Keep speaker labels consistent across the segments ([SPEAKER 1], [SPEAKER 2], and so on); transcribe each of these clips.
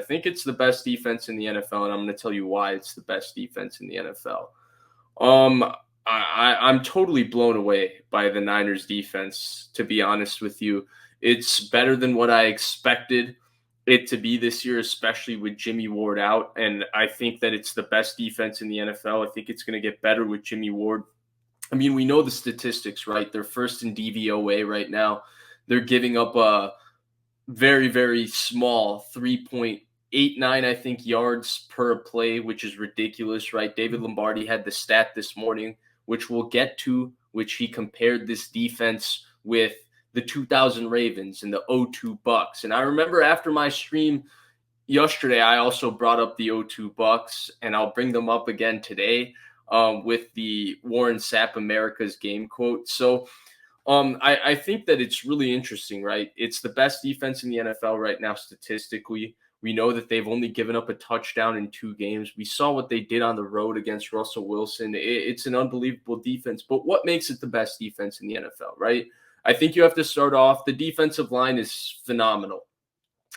[SPEAKER 1] think it's the best defense in the NFL, and I'm going to tell you why it's the best defense in the NFL. Um, I'm totally blown away by the Niners defense, to be honest with you. It's better than what I expected it to be this year, especially with Jimmy Ward out. And I think that it's the best defense in the NFL. I think it's going to get better with Jimmy Ward. I mean, we know the statistics, right? They're first in DVOA right now. They're giving up a very, very small 3.89, I think, yards per play, which is ridiculous, right? David Lombardi had the stat this morning, which we'll get to, which he compared this defense with the 2000 Ravens and the 02 Bucks. And I remember after my stream yesterday, I also brought up the 02 Bucks, and I'll bring them up again today with the Warren Sapp America's Game quote. So I think that it's really interesting, right? It's the best defense in the NFL right now statistically. We know that they've only given up a touchdown in 2 games. We saw what they did on the road against Russell Wilson. It's an unbelievable defense. But what makes it the best defense in the NFL, right? I think you have to start off. The defensive line is phenomenal.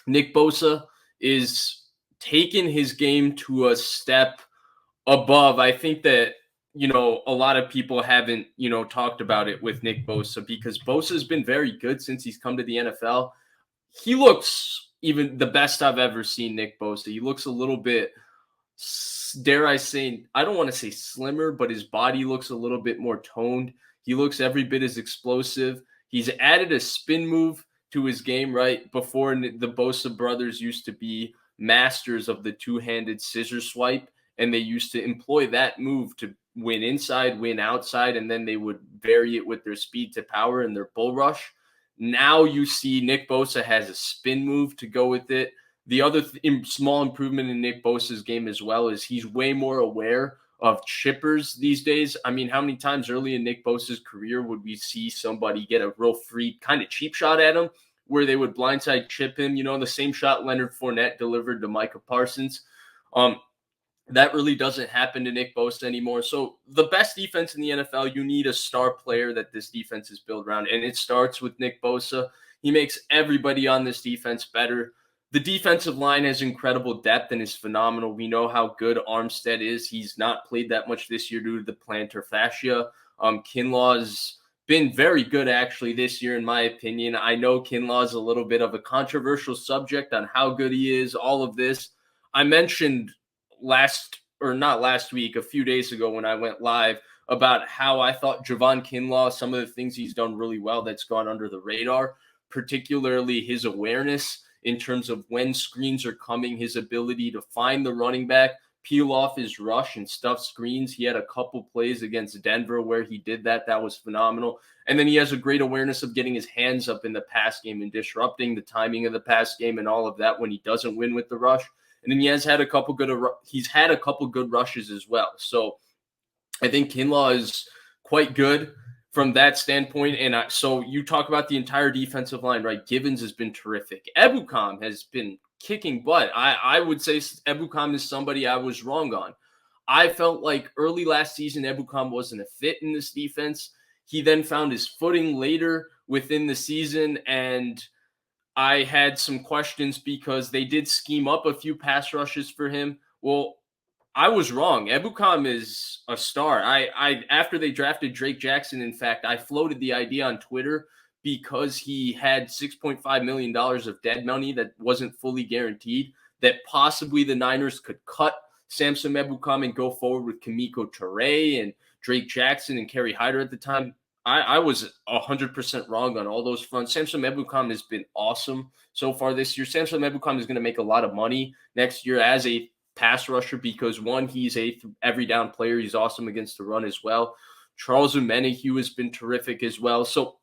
[SPEAKER 1] Nick Bosa is taking his game to a step above. I think that, a lot of people haven't, talked about it with Nick Bosa because Bosa has been very good since he's come to the NFL. He looks even the best I've ever seen Nick Bosa. He looks a little bit, dare I say, I don't want to say slimmer, but his body looks a little bit more toned. He looks every bit as explosive. He's added a spin move to his game, right? Before, the Bosa brothers used to be masters of the two-handed scissor swipe, and they used to employ that move to win inside, win outside, and then they would vary it with their speed to power and their bull rush. Now you see Nick Bosa has a spin move to go with it. The other small improvement in Nick Bosa's game as well is he's way more aware of chippers these days. I mean, how many times early in Nick Bosa's career would we see somebody get a real free kind of cheap shot at him where they would blindside chip him? The same shot Leonard Fournette delivered to Micah Parsons. That really doesn't happen to Nick Bosa anymore. So the best defense in the NFL, you need a star player that this defense is built around, and it starts with Nick Bosa. He makes everybody on this defense better. The defensive line has incredible depth and is phenomenal. We know how good Armstead is. He's not played that much this year due to the plantar fascia. Kinlaw's been very good actually this year, in my opinion. I know Kinlaw's a little bit of a controversial subject on how good he is, all of this. I mentioned a few days ago when I went live about how I thought Javon Kinlaw, some of the things he's done really well that's gone under the radar, particularly his awareness in terms of when screens are coming, his ability to find the running back, peel off his rush and stuff screens. He had a couple plays against Denver where he did that. That was phenomenal. And then he has a great awareness of getting his hands up in the pass game and disrupting the timing of the pass game and all of that when he doesn't win with the rush. And then he's had a couple good rushes as well. So I think Kinlaw is quite good from that standpoint. And so you talk about the entire defensive line, right? Givens has been terrific. Ebukam has been kicking butt. I would say Ebukam is somebody I was wrong on. I felt like early last season, Ebukam wasn't a fit in this defense. He then found his footing later within the season, and I had some questions because they did scheme up a few pass rushes for him. Well, I was wrong. Ebukam is a star. I after they drafted Drake Jackson, in fact, I floated the idea on Twitter because he had $6.5 million of dead money that wasn't fully guaranteed, that possibly the Niners could cut Samson Ebukam and go forward with Kamiko Toure and Drake Jackson and Kerry Hyder at the time. I was 100% wrong on all those fronts. Samson Ebukam has been awesome so far this year. Samson Ebukam is going to make a lot of money next year as a pass rusher because, one, he's a every down player. He's awesome against the run as well. Charles Omenihu has been terrific as well. So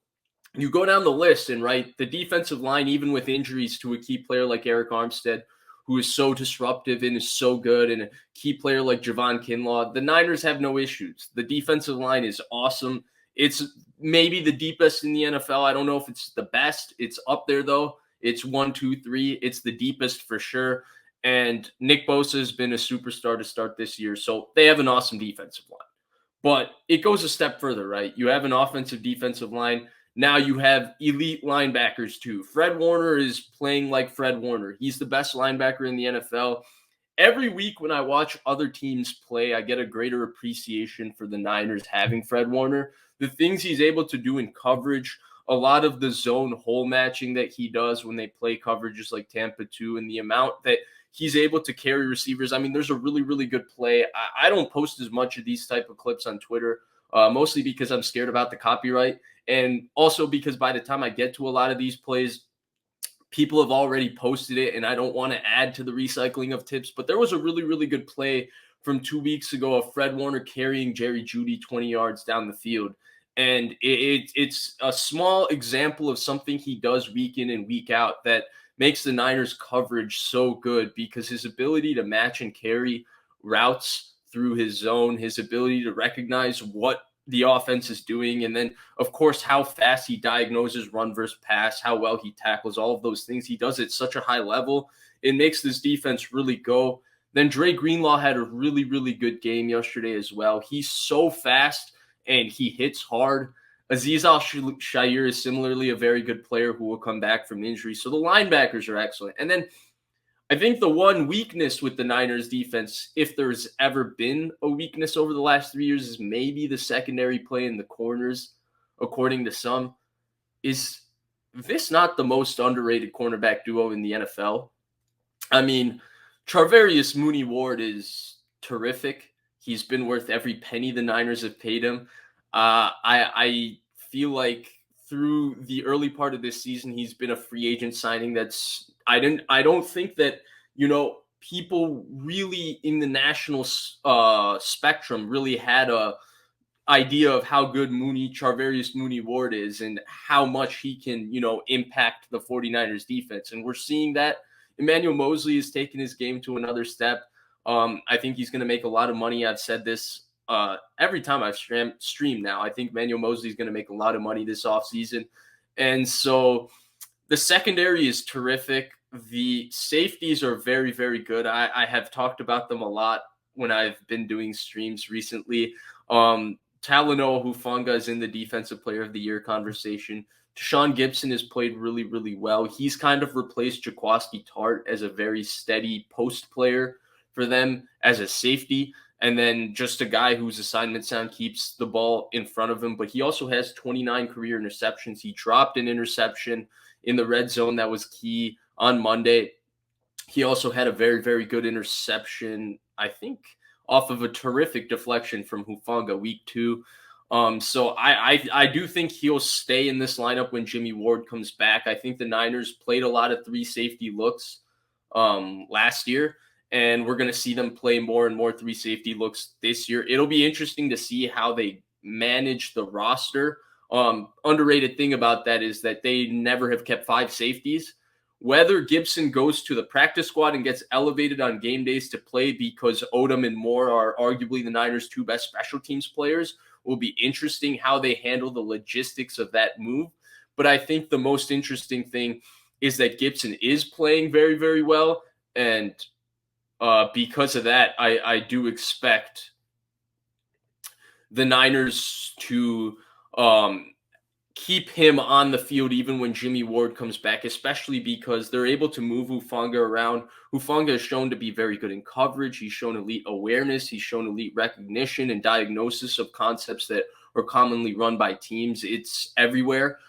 [SPEAKER 1] you go down the list and, right, the defensive line, even with injuries to a key player like Eric Armstead, who is so disruptive and is so good, and a key player like Javon Kinlaw, the Niners have no issues. The defensive line is awesome. It's maybe the deepest in the NFL. I don't know if it's the best. It's up there, though. It's 1, 2, 3. It's the deepest for sure. And Nick Bosa has been a superstar to start this year. So they have an awesome defensive line. But it goes a step further, right? You have an offensive defensive line. Now you have elite linebackers too. Fred Warner is playing like Fred Warner. He's the best linebacker in the NFL. Every week when I watch other teams play, I get a greater appreciation for the Niners having Fred Warner. The things he's able to do in coverage, a lot of the zone hole matching that he does when they play coverages like Tampa 2, and the amount that he's able to carry receivers. I mean, there's a really, really good play. I don't post as much of these type of clips on Twitter, mostly because I'm scared about the copyright. And also because by the time I get to a lot of these plays, people have already posted it, and I don't want to add to the recycling of tips. But there was a really, really good play from 2 weeks ago of Fred Warner carrying Jerry Jeudy 20 yards down the field. And it's a small example of something he does week in and week out that makes the Niners coverage so good, because his ability to match and carry routes through his zone, his ability to recognize what the offense is doing, and then, of course, how fast he diagnoses run versus pass, how well he tackles, all of those things. He does it at such a high level. It makes this defense really go. Then Dre Greenlaw had a really, really good game yesterday as well. He's so fast and he hits hard. Aziz Al-Shaair is similarly a very good player who will come back from injury. So the linebackers are excellent. And then I think the one weakness with the Niners defense, if there's ever been a weakness over the last 3 years, is maybe the secondary play in the corners, according to some. Is this not the most underrated cornerback duo in the NFL? I mean, Charvarius Mooney-Ward is terrific. He's been worth every penny the Niners have paid him. I feel like through the early part of this season, he's been a free agent signing that's I don't think that, people really in the national spectrum really had a idea of how good Charvarius Mooney Ward is and how much he can, impact the 49ers defense. And we're seeing that. Emmanuel Mosley has taken his game to another step. I think he's going to make a lot of money. I've said this every time I've streamed now. I think Emmanuel Mosley is going to make a lot of money this offseason. And so the secondary is terrific. The safeties are very, very good. I have talked about them a lot when I've been doing streams recently. Talanoa Hufanga is in the Defensive Player of the Year conversation. Deshaun Gibson has played really, really well. He's kind of replaced Jaquiski Tart as a very steady post player for them as a safety. And then just a guy whose assignment sound keeps the ball in front of him. But he also has 29 career interceptions. He dropped an interception in the red zone that was key on Monday. He also had a very, very good interception, I think, off of a terrific deflection from Hufanga week 2. So I do think he'll stay in this lineup when Jimmy Ward comes back. I think the Niners played a lot of 3 safety looks last year, and we're going to see them play more and more 3 safety looks this year. It'll be interesting to see how they manage the roster. Underrated thing about that is that they never have kept 5 safeties. Whether Gibson goes to the practice squad and gets elevated on game days to play because Odom and Moore are arguably the Niners' 2 best special teams players will be interesting how they handle the logistics of that move. But I think the most interesting thing is that Gibson is playing very, very well. And because of that, I do expect the Niners to keep him on the field even when Jimmy Ward comes back, especially because they're able to move Hufanga around. Hufanga is shown to be very good in coverage. He's shown elite awareness. He's shown elite recognition and diagnosis of concepts that are commonly run by teams. It's everywhere.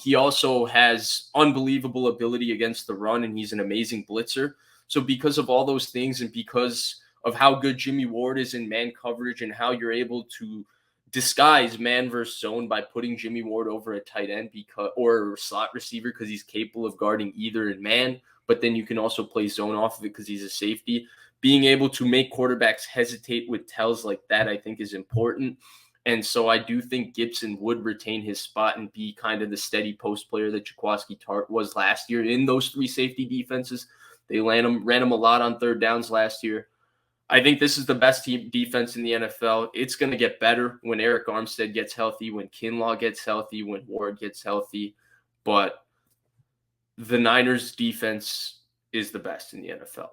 [SPEAKER 1] He also has unbelievable ability against the run, and he's an amazing blitzer. So because of all those things and because of how good Jimmy Ward is in man coverage and how you're able to disguise man versus zone by putting Jimmy Ward over a tight end or a slot receiver because he's capable of guarding either in man, but then you can also play zone off of it because he's a safety. Being able to make quarterbacks hesitate with tells like that, I think, is important. And so I do think Gibson would retain his spot and be kind of the steady post player that Jaquiski Tart was last year in those 3 safety defenses. They ran him a lot on third downs last year. I think this is the best team defense in the NFL. It's going to get better when Eric Armstead gets healthy, when Kinlaw gets healthy, when Ward gets healthy. But the Niners defense is the best in the NFL.